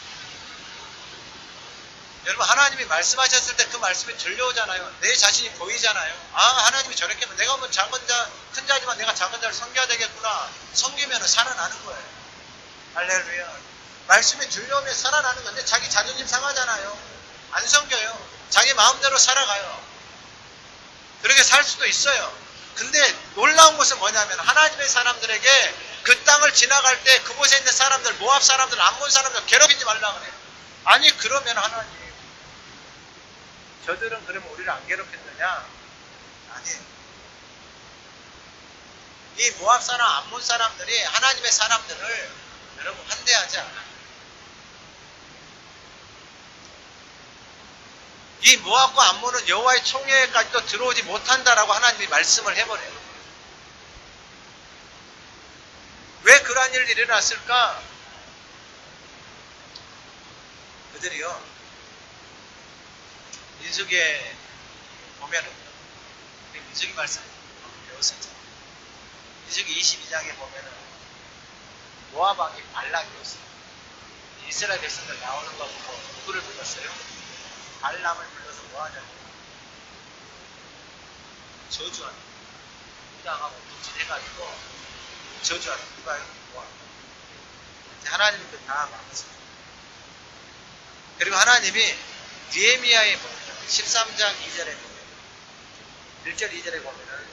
A: 여러분 하나님이 말씀하셨을 때 그 말씀이 들려오잖아요. 내 자신이 보이잖아요. 아, 하나님이 저렇게 하면 내가 뭐 작은 자, 큰 자지만 내가 작은 자를 섬겨야 되겠구나. 섬기면 살아나는 거예요. 할렐루야. 말씀이 들려오면 살아나는 건데 자기 자존심 상하잖아요. 안 섬겨요. 자기 마음대로 살아가요. 그렇게 살 수도 있어요. 근데 놀라운 것은 뭐냐면 하나님의 사람들에게 그 땅을 지나갈 때 그곳에 있는 사람들, 모압 사람들, 암몬 사람들 괴롭히지 말라 그래요. 아니 그러면 하나님, 저들은 그러면 우리를 안 괴롭혔느냐? 아니에요. 이 모압 사람, 암몬 사람들이 하나님의 사람들을 여러분 환대하지 않아요. 이 모압과 암몬은 여호와의 총회까지도 들어오지 못한다라고 하나님이 말씀을 해버려요. 왜 그러한 일이 일어났을까? 그들이요, 민수기에 보면은, 우리 민수기 말씀 배웠었죠. 민수기 22장에 보면은 모압 왕이 발락이었어요. 이스라엘 백성들 나오는 거 보고 누구를 불렀어요? 발람을 불러서 뭐 하냐고, 저주하는 거예요. 무당하고 분진해가지고 저주하는 거예요. 누가요? 모압. 하나님이 그 다 막았어요. 그리고 하나님이 느헤미야에 보면 13장 2절에 보면 1절 2절에 보면은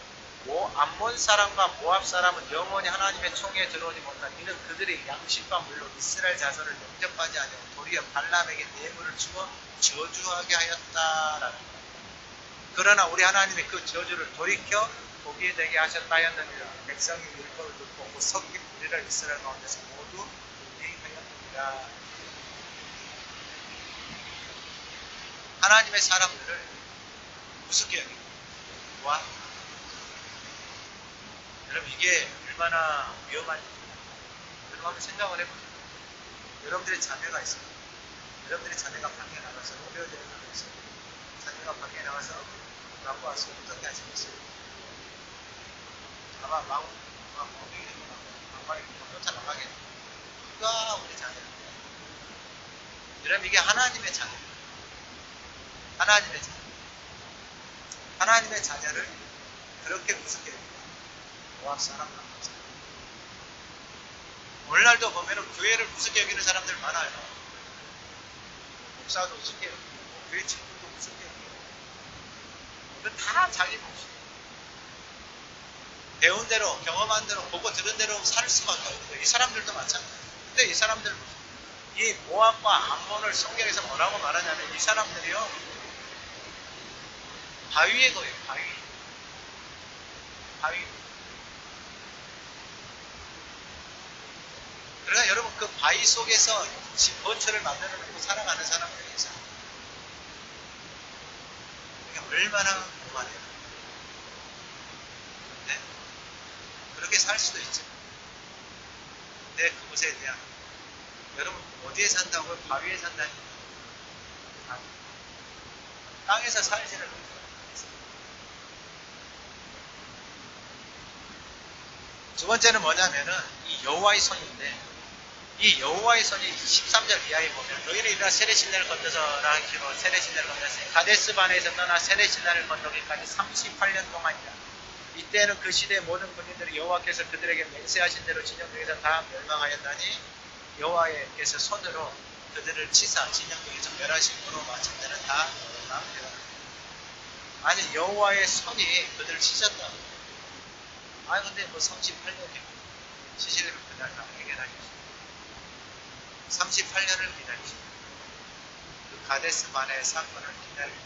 A: 암몬 사람과 모압 사람은 영원히 하나님의 총회에 들어오지 못한, 이는 그들이 양식과 물로 이스라엘 자손을 영접하지 아니하고 도리어 발람에게 뇌물을 주어 저주하게 하였다라는 거예요. 그러나 우리 하나님이 그 저주를 돌이켜 보게 되게 하셨다 하였느니라. 백성이 율법을 듣고 그 섞인 무리를 이스라엘 가운데서 모두 회개하였느니라. 하나님의 사람들을 우습게 여깁니다. 와, 여러분 이게 얼마나 위험한 일입니까? 여러분 한번 생각을 해보세요. 여러분들의 자녀가 있습니다. 여러분들의 자녀가 밖에 나가서 노래를 들으면서 있어요. 자녀가 밖에 나가서 갖고 와서 어떻게 하시겠어요? 아마 멍청이 되고 막말이 쫓아나가겠죠. 누가 우리 자녀입니다. 여러분 이게 하나님의 자녀입니다. 하나님의 자녀. 하나님의 자녀를 그렇게 우습게 여깁니다. 모압 사람, 암몬 사람. 오늘날도 보면 교회를 우습게 여기는 사람들 많아요. 목사도 우습게 여기고, 교회 친구도 우습게 여기고. 다 자기 몫이에요. 배운 대로, 경험한 대로, 보고 들은 대로 살 수밖에 없어요. 이 사람들도 마찬가지예요. 근데 이 사람들, 이 모압과 암몬을 성경에서 뭐라고 말하냐면 이 사람들이요, 바위에 거예요. 바위. 그러나 여러분 그 바위 속에서 집 거처를 만들어 놓고 살아가는 사람들이 있어요. 그게 얼마나 오만해요. 네? 그렇게 살 수도 있죠. 근데 그것에 대한, 여러분 어디에 산다고요? 바위에 산다니까. 땅에서 살지를 못해요. 두 번째는 뭐냐면은 이 여호와의 손인데, 이 여호와의 손이 13절 이하에 보면 너희는 일어나 세례신라를 건너서 라기로 세례신라를 건넜으니 가데스 바네에서 떠나 세례신라를 건너기까지 38년 동안이라. 이때는 그 시대의 모든 군인들이 여호와께서 그들에게 맹세하신 대로 진영중에서 다 멸망하였나니 여호와께서 손으로 그들을 치사 진영중에서 멸하심으로 마침내는 다 멸망되었다. 아니 여호와의 손이 그들을 치셨다. 아니 근데 뭐 38년이고 치시려면 그날 다 해결하셨어요. 38년을 기다리십니다. 그 가데스 바네의 사건을 기다리고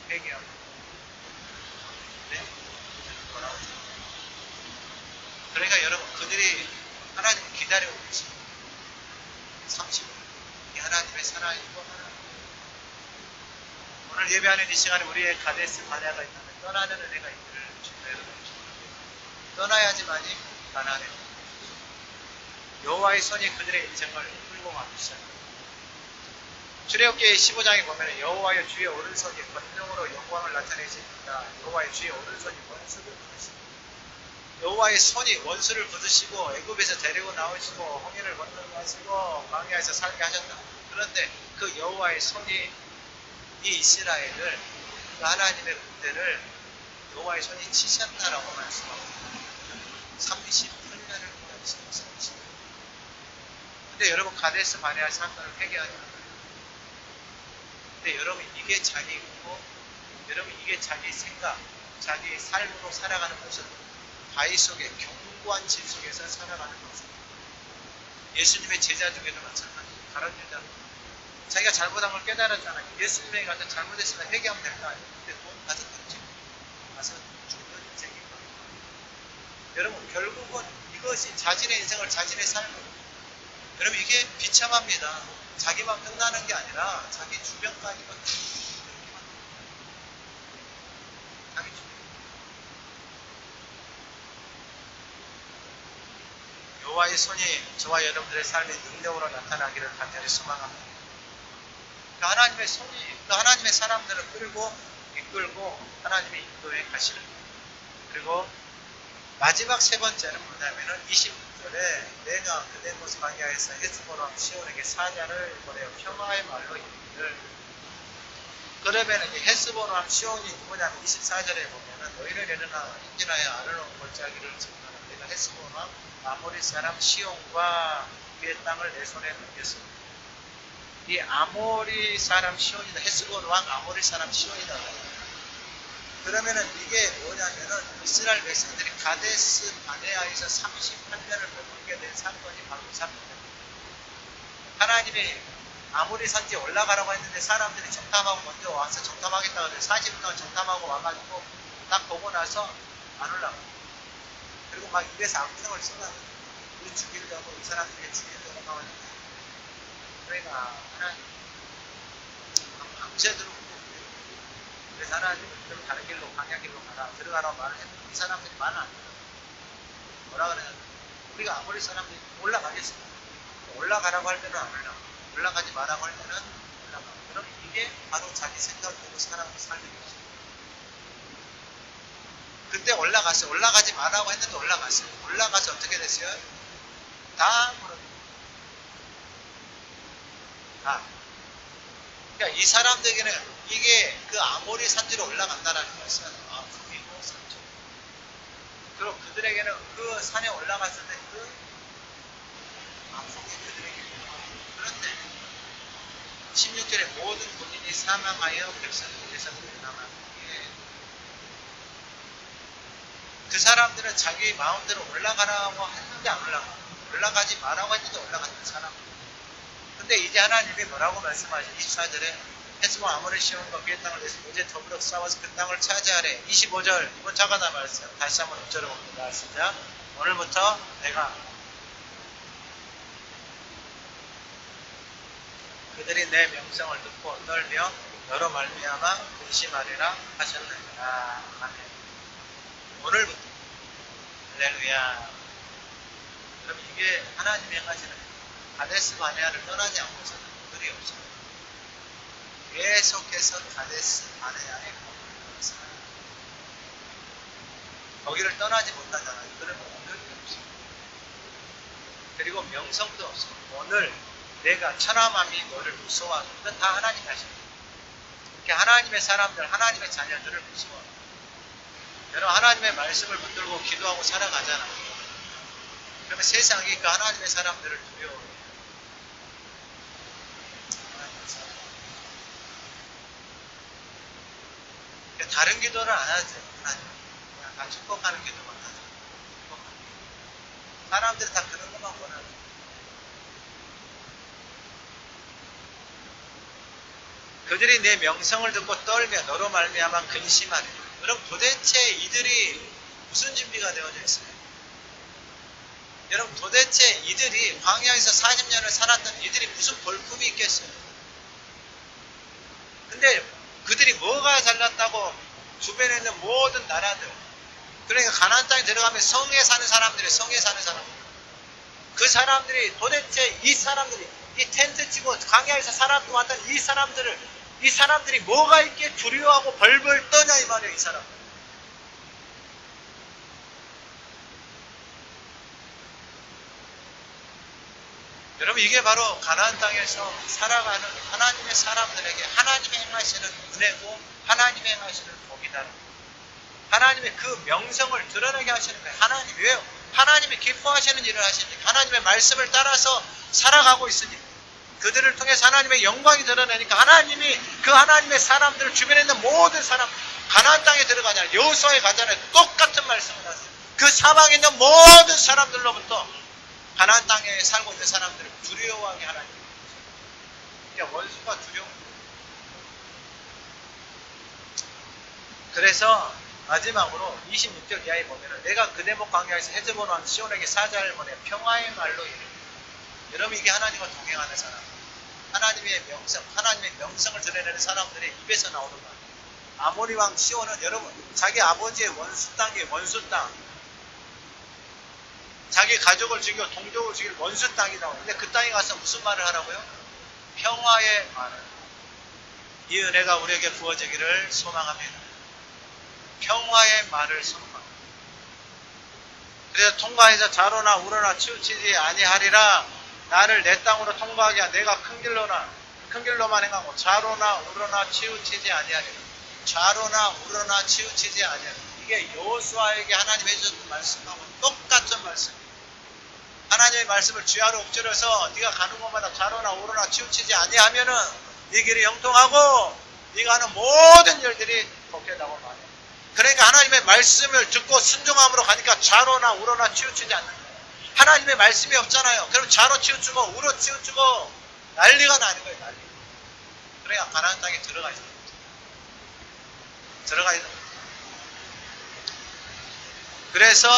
A: 회개하고. 네? 돌아오죠. 그러니까 여러분, 그들이 하나님을 기다리고 계십니다. 30년. 이 하나님의 사랑이고 하나님. 오늘 예배하는 이 시간에 우리의 가데스 바네아가 있다면 떠나는 은혜가 있기를 주님의 여러분 축원합니다. 떠나야지만이 가나안에 여호와의 손이 그들의 인생을 끌고 가기 시작합니다. 출애굽기 15장에 보면 여호와의 주의 오른손이 권능으로 영광을 나타내십니다. 여호와의 주의 오른손이 원수를 부르십니다. 여호와의 손이 원수를 부르시고 애굽에서 데리고 나오시고 홍해를 건너가시고 광야에서 살게 하셨다. 그런데 그 여호와의 손이 이 이스라엘을, 그 하나님의 군대를 여호와의 손이 치셨다라고 말씀합니다. 38년을 기다리시고 30년. 근데 여러분, 가데스 바네아 사건을 회개하지 않아요. 근데 여러분, 이게 자기고, 여러분, 이게 자기 생각, 자기 삶으로 살아가는 모습, 바위 속에 견고한 질 속에서 살아가는 모습. 예수님의 제자 중에도 마찬가지. 다른 제자, 자기가 잘못한 걸 깨달았잖아요. 예수님에게 가서 잘못했으면 회개하면 될 거 아니에요. 근데 돈 가서 던지고 가서 죽는 인생인 거예요. 여러분, 결국은 이것이 자신의 인생을, 자신의 삶을, 여러분, 이게 비참합니다. 자기만 끝나는 게 아니라 자기 주변까지 막 자기 주변. 여호와의 손이 저와 여러분들의 삶에 능력으로 나타나기를 간절히 소망합니다. 그 하나님의 손이, 그 하나님의 사람들을 이끌고 하나님의 인도에 가시는 거예요. 그리고 마지막 세 번째는 뭐냐면은 26절에 내가 그대 모습 광야에서 헤스본왕 시온에게 사자를 보내어 평화의 말로 이르기를. 그러면은 이 헤스본왕 시온이 누구냐면 24절에 보면은 너희를 일어나 인진하여 아르논 골짜기를 증하라. 내가 헤스본왕 아모리 사람 시온과 그의 땅을 내 손에 넘겼습니다. 이 아모리 사람 시온이다. 헤스본 왕 아모리 사람 시온이다. 그러면은 이게 뭐냐면은 이스라엘 백성들이 가데스 바네아에서 38년을 머물게 된 사건이 바로 이 사건입니다. 하나님이 아모리 산지에 올라가라고 했는데 사람들이 정탐하고 먼저 와서 정탐하겠다고 해서 40분 동안 정탐하고 와가지고 딱 보고 나서 안 올라가요. 그리고 막 입에서 악성을 쏟아요. 우리 죽이려고, 이 사람들이 죽이려고 나왔는데, 그러니까 하나님 밤새도록, 그래서 하나님은 좀 다른 길로, 방향길로 가라, 들어가라고 말을 했는데 이 사람들이 말을 안 해요. 뭐라 그러냐면 우리가 아무리 사람들이 올라가겠습니다. 올라가라고 할 때는 안 올라가, 올라가지 말라고 할 때는 올라가. 그럼 이게 바로 자기 생각을 보고 사람을 살게 되죠. 근데 올라갔어요. 올라가지 말라고 했는데 올라갔어요. 올라가서 어떻게 됐어요? 다 무너졌어요. 다. 그러니까 이 사람들에게는 이게 그 아모리 산지로 올라간다는 것은 아픔이고 상처. 그리고 그들에게는 그 산에 올라갔을 때 그 아픔이 그들에게 있고. 그런데 16절에 모든 군인이 사망하여 백성들에서 남았기에 그 사람들은 자기 마음대로 올라가라고 했는데 안 올라가. 올라가지 말라고 했는데 올라갔던 사람. 근데 이제 하나님이 뭐라고 말씀하시죠? 24절에 헤스본 아모리 시온과 그의 땅을 내서 이제 더불어 싸워서 그 땅을 차지하래. 25절, 이번 차가다 말씀. 다시 한번 읊조려 봅니다. 시작. 오늘부터 내가 그들이 내 명성을 듣고 떨며 너로 말미암아 근심하리라 하셨느니라. 아멘. 오늘부터 할렐루야. 그럼 이게 하나님이 행하시는 가데스 바네아를 떠나지 않고서는 그들이 없어요. 계속해서 가데스 바네아에 머물면서 거기를 떠나지 못하잖아요. 그러면 오늘이 없어요. 그리고 명성도 없어요. 오늘 내가 천하만이 너를 무서워하는 건 다 하나님이 하십니다. 이렇게 하나님의 사람들, 하나님의 자녀들을 무서워합니다. 여러분, 하나님의 말씀을 붙들고 기도하고 살아가잖아요. 그러면 세상이 그 하나님의 사람들을 두려워해요. 하나님의 사람. 그러니까 다른 기도를 안 하죠. 하나님. 그냥 다 축복하는 기도만 하죠. 축복하는 기도. 사람들이 다 그런 것만 원하죠. 그들이 내 명성을 듣고 떨며 너로 말미암아 근심하네. 여러분, 도대체 이들이 무슨 준비가 되어져 있어요? 여러분 도대체 이들이 광야에서 40년을 살았던 이들이 무슨 볼품이 있겠어요? 근데 그들이 뭐가 잘났다고 주변에 있는 모든 나라들, 그러니까 가나안 땅에 들어가면 성에 사는 사람들이 성에 사는 사람들, 그 사람들이 도대체 이 사람들이 이 텐트 치고 광야에서 살았던 이 사람들이 뭐가 있기에 두려워하고 벌벌 떠냐 이 말이에요. 이 사람. 여러분 이게 바로 가나안 땅에서 살아가는 하나님의 사람들에게 하나님의 행하시는 은혜고 하나님의 행하시는 복이다. 하나님의 그 명성을 드러내게 하시는 거예요. 하나님 왜요? 하나님이 기뻐하시는 일을 하시니까 하나님의 말씀을 따라서 살아가고 있으니 그들을 통해서 하나님의 영광이 드러나니까 하나님이 그 하나님의 사람들을 주변에 있는 모든 사람 가나안 땅에 들어가잖아요. 여호수아에 가잖아요. 똑같은 말씀을 하세요. 그 사방에 있는 모든 사람들로부터 가나안 땅에 살고 있는 사람들을 두려워하게 하나님. 그러니까 원수가 두려워. 그래서 마지막으로 26절 이하에 보면은 내가 그대목 광야에서 헤즈본 왕 시온에게 사자를 보내 평화의 말로 이르. 여러분 이게 하나님과 동행하는 사람. 하나님의 명성을 드러내는 사람들의 입에서 나오는 말. 아모리 왕 시온은 여러분 자기 아버지의 원수 땅이에요. 원수 땅. 자기 가족을 죽이고 동족을 죽일 원수 땅이다. 근데 그 땅에 가서 무슨 말을 하라고요? 평화의 말을. 이 은혜가 우리에게 부어지기를 소망합니다. 평화의 말을 소망합니다. 그래서 통과해서 자로나 우로나 치우치지 아니하리라. 나를 내 땅으로 통과하게 하라. 내가 큰 길로만 행하고 자로나 우로나 치우치지 아니하리라. 자로나 우로나 치우치지 아니하리라. 이게 여호수아에게 하나님 해주셨던 말씀하고 똑같은 말씀이에요. 하나님의 말씀을 주야로 엎드려서 네가 가는 곳마다 자로나 우로나 치우치지 아니하면은 네 길이 형통하고 네가 하는 모든 일들이 복되다고 말해요. 그러니까 하나님의 말씀을 듣고 순종함으로 가니까 자로나 우로나 치우치지 않는 거예요. 하나님의 말씀이 없잖아요. 그럼 자로 치우치고 우로 치우치고 난리가 나는 거예요. 난리. 그래야 가나안 땅에 들어가야 돼요. 들어가야 돼요. 그래서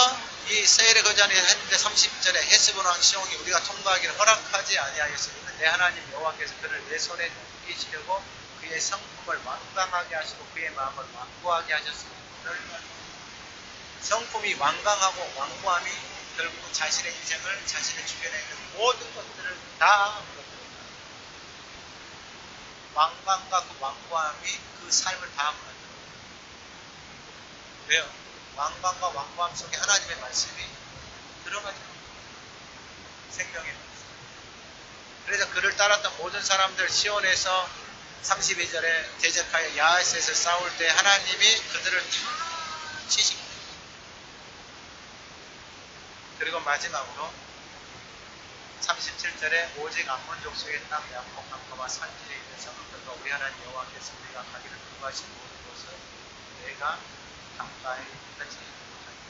A: 이 세일의 거전이 했는데 30절에 헤스본 왕 시온이 우리가 통과하기를 허락하지 아니하였으니 내 하나님 여호와께서 그를 내 손에 넘기시려고 그의 성품을 완강하게 하시고 그의 마음을 완고하게 하셨습니다. 성품이 완강하고 완고함이 결국 자신의 인생을 자신의 주변에 있는 모든 것들을 다 완강과 그 완고함이 그 삶을 다 무너뜨려요. 왜요? 왕관과 왕고함 속에 하나님의 말씀이 들어가죠. 생명의 말씀. 그래서 그를 따랐던 모든 사람들 시온에서 32절에 대적하여 야하스에서 싸울 때 하나님이 그들을 다 치십니다. 그리고 마지막으로 37절에 오직 암몬 족속의 땅 야곱 강가와 산지에 있는 성읍들과 우리 하나님 여호와께서 우리가 가기를 금하신 모든 곳을 내가 가까이 하지 못하리라.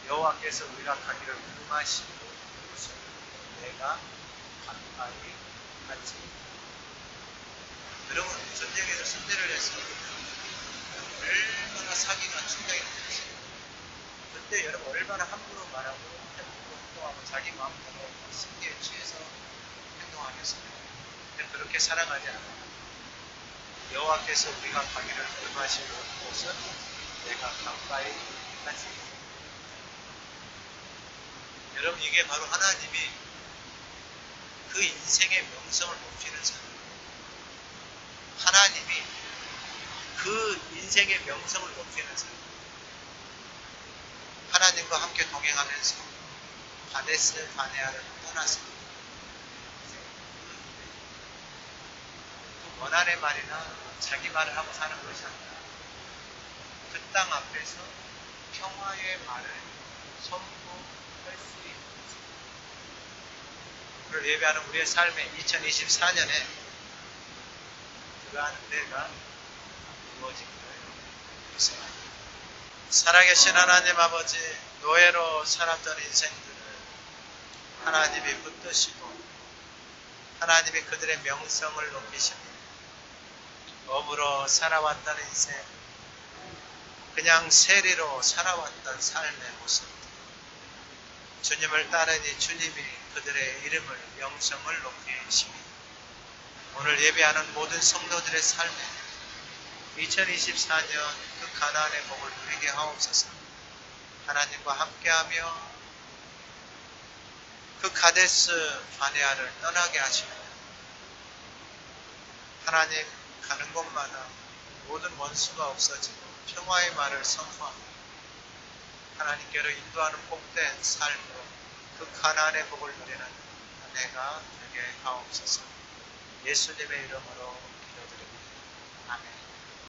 A: 여호와께서 우리가 가기를 금하신 모든 곳을 내가 가까이 하지 못하리라. 여러분 전쟁에서 승리를 했습니다. 얼마나 사기가 충격이 됐어요. 그때 여러분 얼마나 함부로 말하고 행동하고 자기 마음대로 승리에 취해서 행동하겠습니다. 근데 그렇게 살아가지 않아요. 여호와께서 우리가 가기를 금하신 모든 곳은 내가 가까이 하지. 여러분 이게 바로 하나님이 그 인생의 명성을 높이는 사람. 하나님이 그 인생의 명성을 높이는 사람. 하나님과 함께 동행하면서 바데스 바네아를 떠났습니다. 그 원한의 말이나 자기 말을 하고 사는 것이 아니라 그 땅 앞에서 평화의 말을 선포할 수 있는 것입니다. 그를 예배하는 우리의 삶에 2024년에 그러한 은혜가 이루어지기를 기도합니다. 살아계신 하나님 아버지, 노예로 살았던 인생들을 하나님이 붙드시고 하나님이 그들의 명성을 높이시고 업으로 살아왔다는 인생, 그냥 세리로 살아왔던 삶의 모습, 주님을 따르니 주님이 그들의 이름을 명성을 높이십니다. 오늘 예배하는 모든 성도들의 삶에 2024년 그 가나안의 복을 누리게 하옵소서. 하나님과 함께하며 그 가데스 바네아를 떠나게 하십니다. 하나님 가는 곳마다 모든 원수가 없어지고 평화의 말을 선포합니다. 하나님께로 인도하는 복된 삶으로 그 가나안의 복을 누리는 한 해가 되게 하옵소서. 예수님의 이름으로 기도드립니다. 아멘.